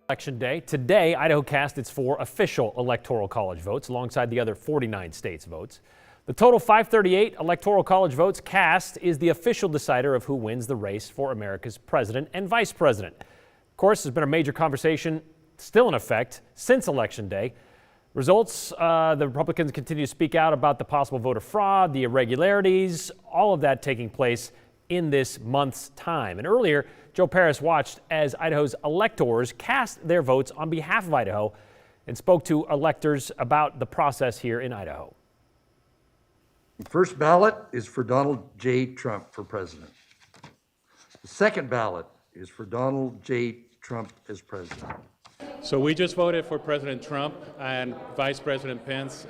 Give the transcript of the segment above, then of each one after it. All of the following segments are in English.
Election day. Today, Idaho cast its 4 official Electoral College votes alongside the other 49 states' votes. The total 538 Electoral College votes cast is the official decider of who wins the race for America's president and vice president. Of course, there's been a major conversation still in effect since Election day. Results, the Republicans continue to speak out about the possible voter fraud, the irregularities, all of that taking place in this month's time. And earlier, Joe Paris watched as Idaho's electors cast their votes on behalf of Idaho and spoke to electors about the process here in Idaho. The first ballot is for Donald J. Trump for president. The second ballot is for Donald J. Trump as president. So we just voted for President Trump and Vice President Pence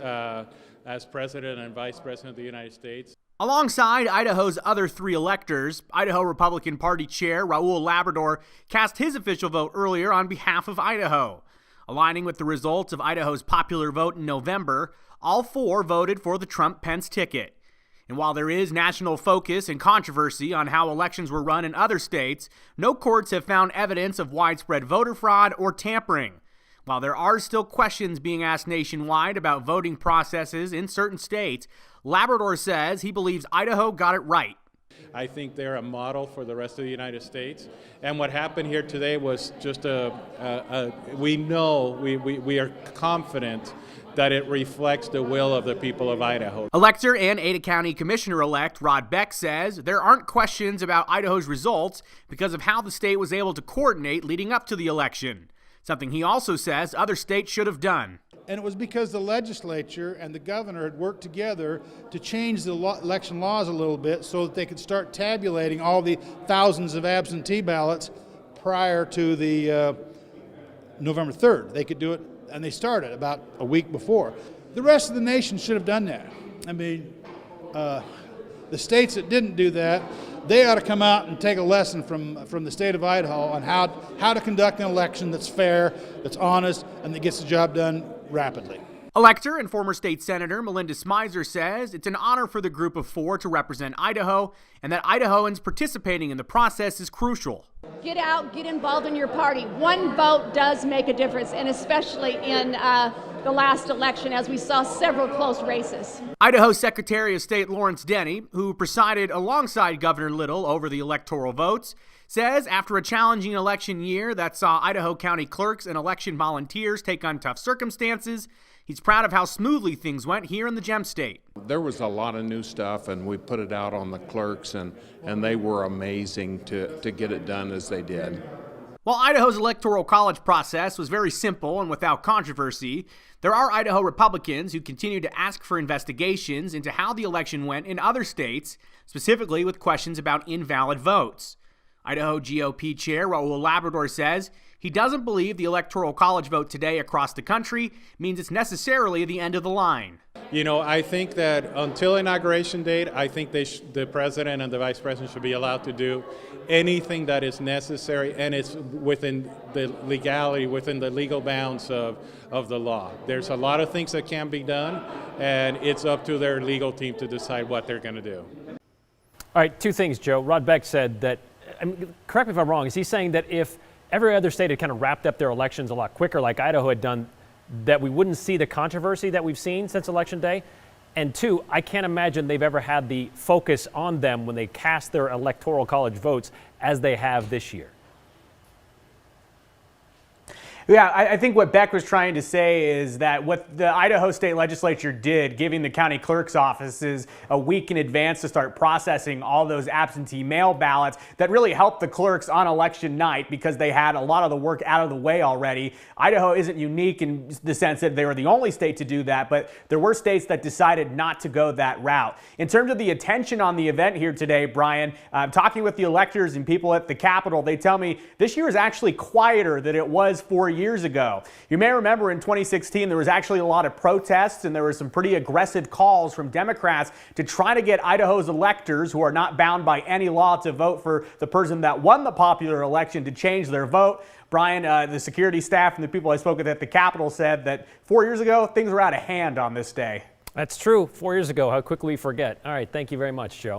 as President and Vice President of the United States. Alongside Idaho's other 3 electors, Idaho Republican Party Chair Raul Labrador cast his official vote earlier on behalf of Idaho. Aligning with the results of Idaho's popular vote in November, all 4 voted for the Trump-Pence ticket. And while there is national focus and controversy on how elections were run in other states, no courts have found evidence of widespread voter fraud or tampering. While there are still questions being asked nationwide about voting processes in certain states, Labrador says he believes Idaho got it right. I think they're a model for the rest of the United States. And what happened here today was just we are confident that it reflects the will of the people of Idaho. Elector and Ada County Commissioner-elect Rod Beck says there aren't questions about Idaho's results because of how the state was able to coordinate leading up to the election. Something he also says other states should have done. And it was because the legislature and the governor had worked together to change the election laws a little bit so that they could start tabulating all the thousands of absentee ballots prior to the November 3rd. They could do it, and they started about a week before. The rest of the nation should have done that. I mean, the states that didn't do that, they ought to come out and take a lesson from the state of Idaho on how to conduct an election that's fair, that's honest, and that gets the job done rapidly. Elector and former state senator Melinda Smizer says it's an honor for the group of 4 to represent Idaho, and that Idahoans participating in the process is crucial. Get out, get involved in your party. One vote does make a difference, and especially in the last election, as we saw several close races. Idaho Secretary of State Lawrence Denny, who presided alongside Governor Little over the electoral votes, says after a challenging election year that saw Idaho County clerks and election volunteers take on tough circumstances, he's proud of how smoothly things went here in the Gem State. There was a lot of new stuff, and we put it out on the clerks, and they were amazing to get it done as they did. While Idaho's Electoral College process was very simple and without controversy, there are Idaho Republicans who continue to ask for investigations into how the election went in other states, specifically with questions about invalid votes. Idaho GOP Chair Raul Labrador says he doesn't believe the Electoral College vote today across the country means it's necessarily the end of the line. You know, I think that until inauguration date, I think the president and the vice president should be allowed to do anything that is necessary, and it's within the legality, within the legal bounds of the law. There's a lot of things that can be done, and it's up to their legal team to decide what they're going to do. All right, 2 things, Joe. Rod Beck said that, correct me if I'm wrong, is he saying that if every other state had kind of wrapped up their elections a lot quicker like Idaho had done, that we wouldn't see the controversy that we've seen since Election Day? And 2, I can't imagine they've ever had the focus on them when they cast their Electoral College votes as they have this year. Yeah, I think what Beck was trying to say is that what the Idaho State Legislature did, giving the county clerk's offices a week in advance to start processing all those absentee mail ballots, that really helped the clerks on election night because they had a lot of the work out of the way already. Idaho isn't unique in the sense that they were the only state to do that, but there were states that decided not to go that route. In terms of the attention on the event here today, Brian, talking with the electors and people at the Capitol, they tell me this year is actually quieter than it was 4 years ago. You may remember in 2016 there was actually a lot of protests, and there were some pretty aggressive calls from Democrats to try to get Idaho's electors, who are not bound by any law to vote for the person that won the popular election, to change their vote. Brian, the security staff and the people I spoke with at the Capitol said that 4 years ago things were out of hand on this day. That's true. 4 years ago. How quickly we forget. All right. Thank you very much, Joe.